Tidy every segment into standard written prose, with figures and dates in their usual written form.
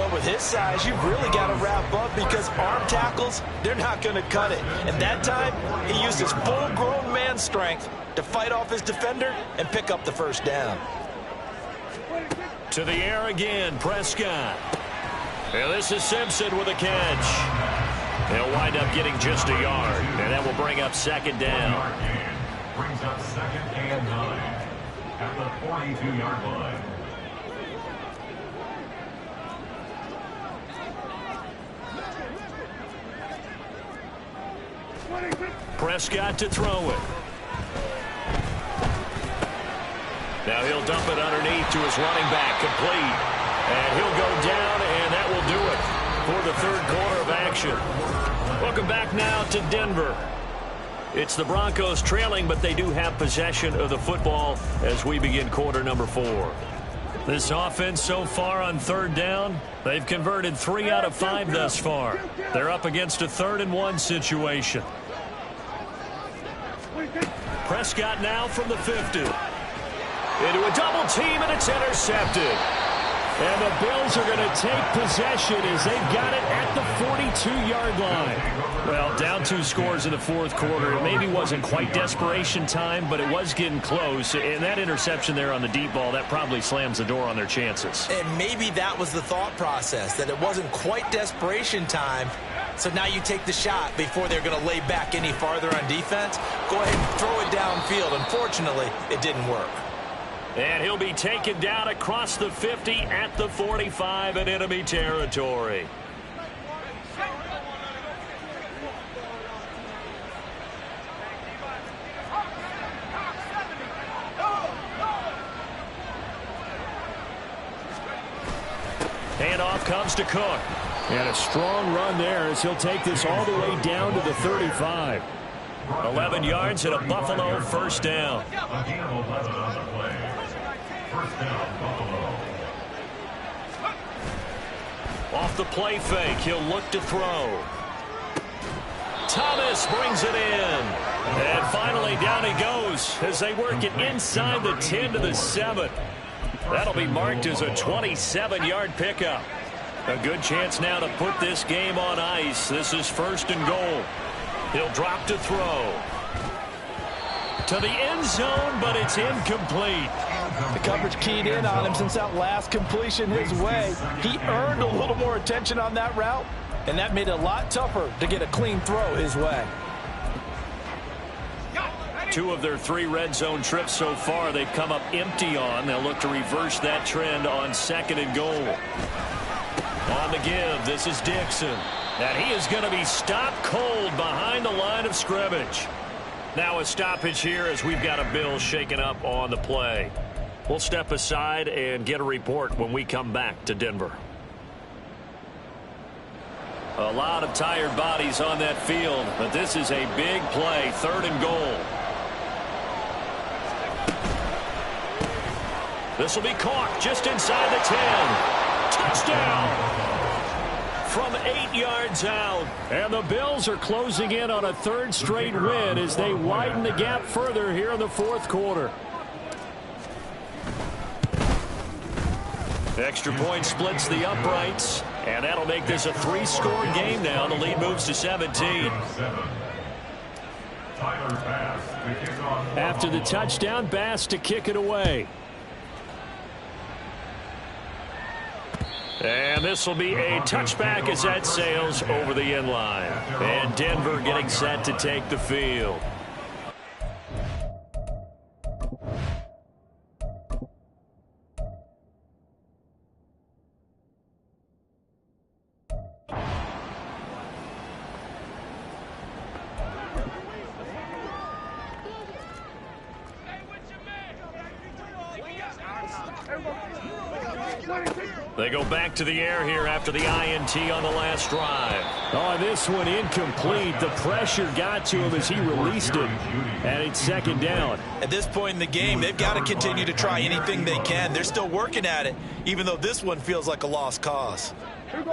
Well, with his size, you've really got to wrap up because arm tackles, they're not going to cut it. And that time, he used his full-grown man strength to fight off his defender and pick up the first down. To the air again, Prescott. And this is Simpson with a catch. He'll wind up getting just a yard, and that will bring up second down. Brings up second and 9 at the 42-yard line. Prescott to throw it. Now he'll dump it underneath to his running back, complete. And he'll go down, and that will do it for the third quarter of action. Welcome back now to Denver. It's the Broncos trailing, but they do have possession of the football as we begin quarter number 4. This offense so far on third down, they've converted 3 out of 5 thus far. They're up against a 3rd and 1 situation. Prescott now from the 50. Into a double team, and it's intercepted. And the Bills are going to take possession as they've got it at the 42-yard line. Well, down 2 scores in the fourth quarter. It maybe wasn't quite desperation time, but it was getting close. And that interception there on the deep ball, that probably slams the door on their chances. And maybe that was the thought process, that it wasn't quite desperation time. So now you take the shot before they're going to lay back any farther on defense. Go ahead and throw it downfield. Unfortunately, it didn't work. And he'll be taken down across the 50 at the 45 in enemy territory. Handoff comes to Cook. And a strong run there as he'll take this all the way down to the 35. 11 yards and a Buffalo first down. Again, 11 on the play. First down, Buffalo. Off the play fake, he'll look to throw. Thomas brings it in. And finally down he goes as they work it inside the 10 to the 7. That'll be marked as a 27-yard pickup. A good chance now to put this game on ice. This is 1st and goal. He'll drop to throw. To the end zone, but it's incomplete. The coverage keyed in on him since that last completion his way. He earned a little more attention on that route, and that made it a lot tougher to get a clean throw his way. 2 of their 3 red zone trips so far they've come up empty on. They'll look to reverse that trend on 2nd and goal. On the give, this is Dixon. And he is going to be stopped cold behind the line of scrimmage. Now a stoppage here as we've got a Bill shaken up on the play. We'll step aside and get a report when we come back to Denver. A lot of tired bodies on that field, but this is a big play, 3rd and goal. This will be caught just inside the 10. Touchdown! From 8 yards out. And the Bills are closing in on a 3rd straight win as they widen the gap further here in the fourth quarter. Extra point splits the uprights. And that'll make this a 3-score game now. The lead moves to 17. After the touchdown, Bass to kick it away. And this will be a touchback as that sails over the end line. And Denver getting set to take the field. They go back to the air here after the INT on the last drive. Oh, this one incomplete. The pressure got to him as he released it. And it's 2nd down. At this point in the game, they've got to continue to try anything they can. They're still working at it, even though this one feels like a lost cause. A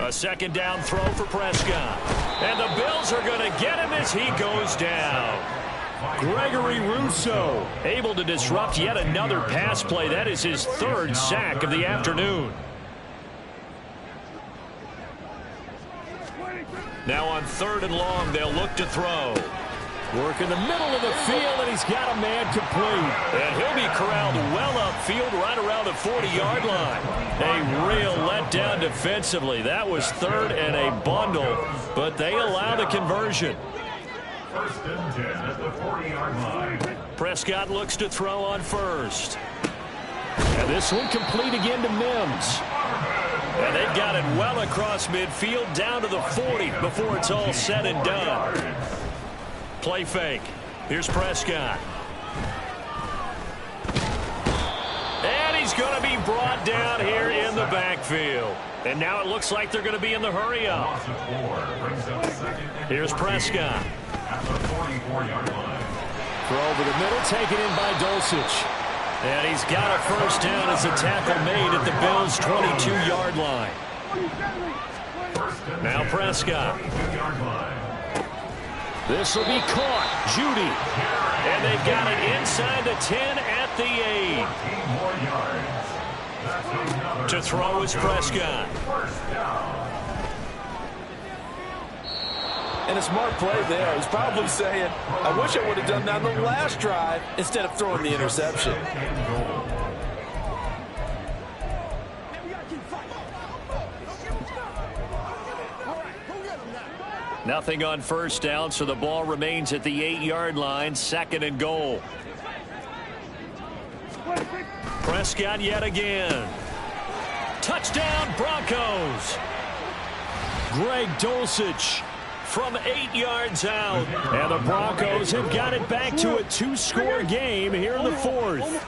2nd down throw for Prescott. And the Bills are going to get him as he goes down. Gregory Rousseau able to disrupt yet another pass play. That is his third sack of the afternoon. Now on 3rd and long, they'll look to throw. Work in the middle of the field, and he's got a man complete. And he'll be corralled well upfield right around the 40-yard line. A real letdown defensively. That was 3rd and a bundle, but they allow the conversion. 1st and 10 at the 40-yard line. Prescott looks to throw on 1st. And this one complete again to Mims. And they've got it well across midfield down to the 40 before it's all said and done. Play fake. Here's Prescott. And he's going to be brought down here in the backfield. And now it looks like they're going to be in the hurry-up. Here's Prescott. At the 44-yard line. Throw over the middle, taken in by Dulcich. And he's got a first down as a tackle made at the Bills' 22-yard line. Now Prescott. This will be caught. Judy. And they've got it inside the 10 at the 8. To throw is Prescott. And a smart play there. He's probably saying, I wish I would have done that on the last drive instead of throwing the interception. Nothing on first down, so the ball remains at the 8-yard line. 2nd and goal. Prescott yet again. Touchdown, Broncos. Greg Dulcich from 8 yards out. And the Broncos have got it back to a 2-score game here in the 4th.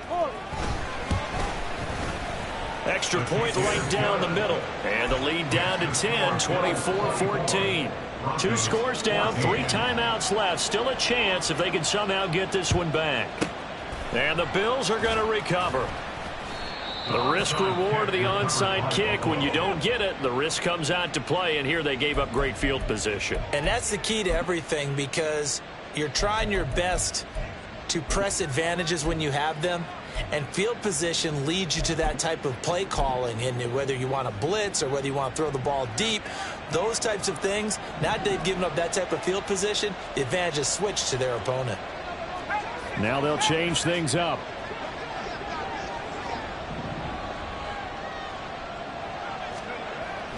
Extra point right down the middle. And the lead down to 10, 24-14. 2 scores down, 3 timeouts left. Still a chance if they can somehow get this one back. And the Bills are going to recover. The risk-reward of the onside kick. When you don't get it, the risk comes out to play, and here they gave up great field position. And that's the key to everything, because you're trying your best to press advantages when you have them, and field position leads you to that type of play calling. And whether you want to blitz or whether you want to throw the ball deep, those types of things, now that they've given up that type of field position, the advantage is switched to their opponent. Now they'll change things up.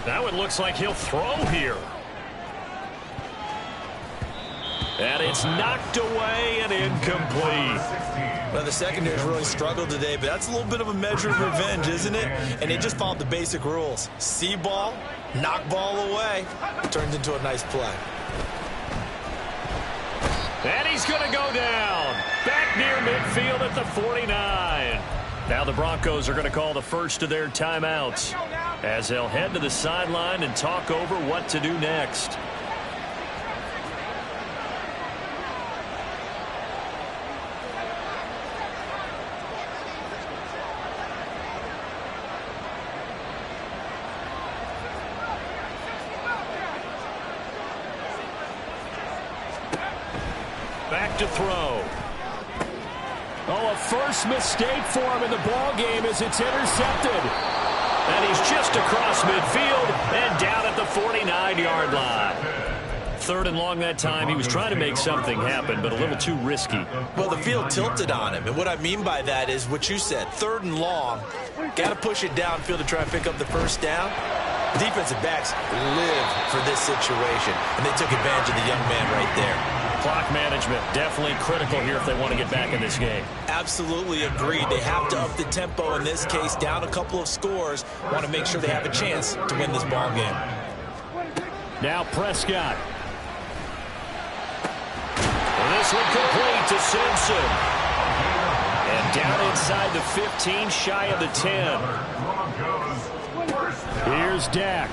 Now it looks like he'll throw here. And it's knocked away and incomplete. Well, the secondary's really struggled today, but that's a little bit of a measure of revenge, isn't it? And they just followed the basic rules. See ball, knock ball away. Turns into a nice play. And he's going to go down. Back near midfield at the 49. Now the Broncos are going to call the first of their timeouts as they'll head to the sideline and talk over what to do next. Back to throw. Oh, a first mistake for him in the ball game as it's intercepted. And he's just across midfield and down at the 49-yard line. 3rd and long that time. He was trying to make something happen, but a little too risky. Well, the field tilted on him, and what I mean by that is what you said. 3rd and long, got to push it downfield to try and pick up the first down. Defensive backs live for this situation, and they took advantage of the young man right there. Clock management definitely critical here if they want to get back in this game. Absolutely agreed. They have to up the tempo in this case, down a couple of scores. Want to make sure they have a chance to win this ball game. Now Prescott. And this one complete to Simpson. And down inside the 15, shy of the 10. Here's Dak.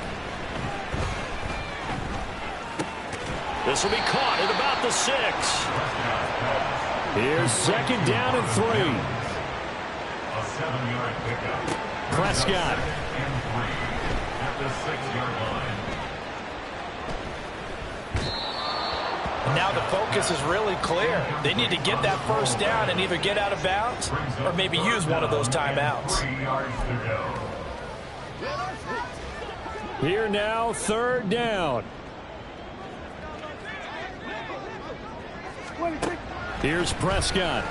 This will be caught at about the 6. Here's 2nd down and 3. A 7-yard pickup. Prescott. And 3 at the 6-yard line. And now the focus is really clear. They need to get that first down and either get out of bounds or maybe use one of those timeouts. 3 yards to go. Here now, third down. Here's Prescott.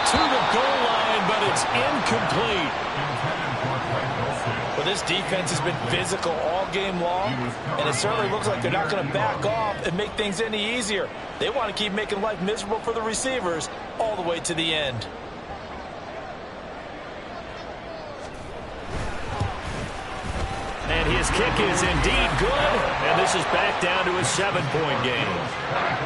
To the goal line, but it's incomplete. Well, this defense has been physical all game long, and it certainly looks like they're not going to back off and make things any easier. They want to keep making life miserable for the receivers all the way to the end. And his kick is indeed good, and this is back down to a 7-point game.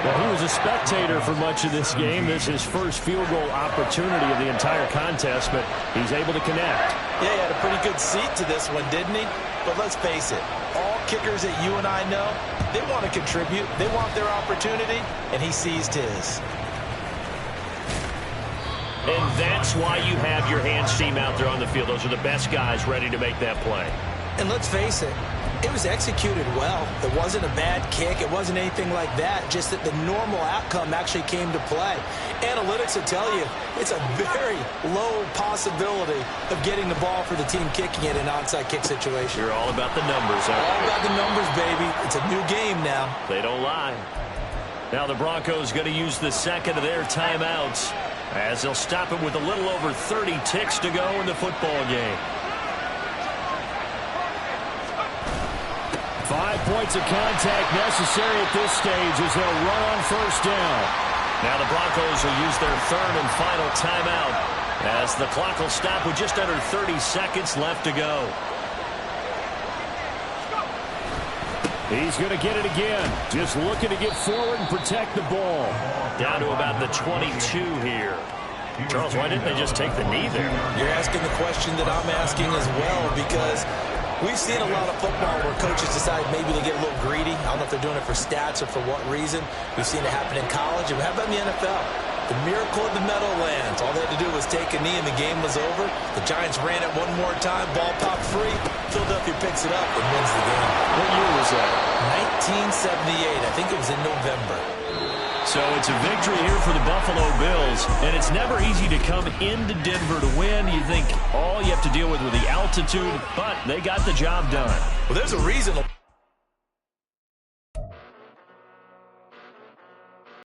Well, he was a spectator for much of this game. This is his first field goal opportunity of the entire contest, but he's able to connect. Yeah, he had a pretty good seat to this one, didn't he? But let's face it, all kickers that you and I know, they want to contribute. They want their opportunity, and he seized his. And that's why you have your hands team out there on the field. Those are the best guys ready to make that play. And let's face it, it was executed well. It wasn't a bad kick. It wasn't anything like that. Just that the normal outcome actually came to play. Analytics will tell you it's a very low possibility of getting the ball for the team kicking it in an onside kick situation. You're all about the numbers, aren't you? All about the numbers, baby. It's a new game now. They don't lie. Now the Broncos going to use the second of their timeouts as they'll stop it with a little over 30 ticks to go in the football game. 5 points of contact necessary at this stage as they'll run on first down. Now the Broncos will use their third and final timeout as the clock will stop with just under 30 seconds left to go. He's going to get it again. Just looking to get forward and protect the ball. Down to about the 22 here. Charles, why didn't they just take the knee there? You're asking the question that I'm asking as well, because we've seen a lot of football where coaches decide maybe to get a little greedy. I don't know if they're doing it for stats or for what reason. We've seen it happen in college. And how about in the NFL? The miracle of the Meadowlands. All they had to do was take a knee and the game was over. The Giants ran it one more time. Ball popped free. Philadelphia picks it up and wins the game. What year was that? 1978. I think it was in November. So it's a victory here for the Buffalo Bills, and it's never easy to come into Denver to win. You think all you have to deal with the altitude, but they got the job done. Well, there's a reason.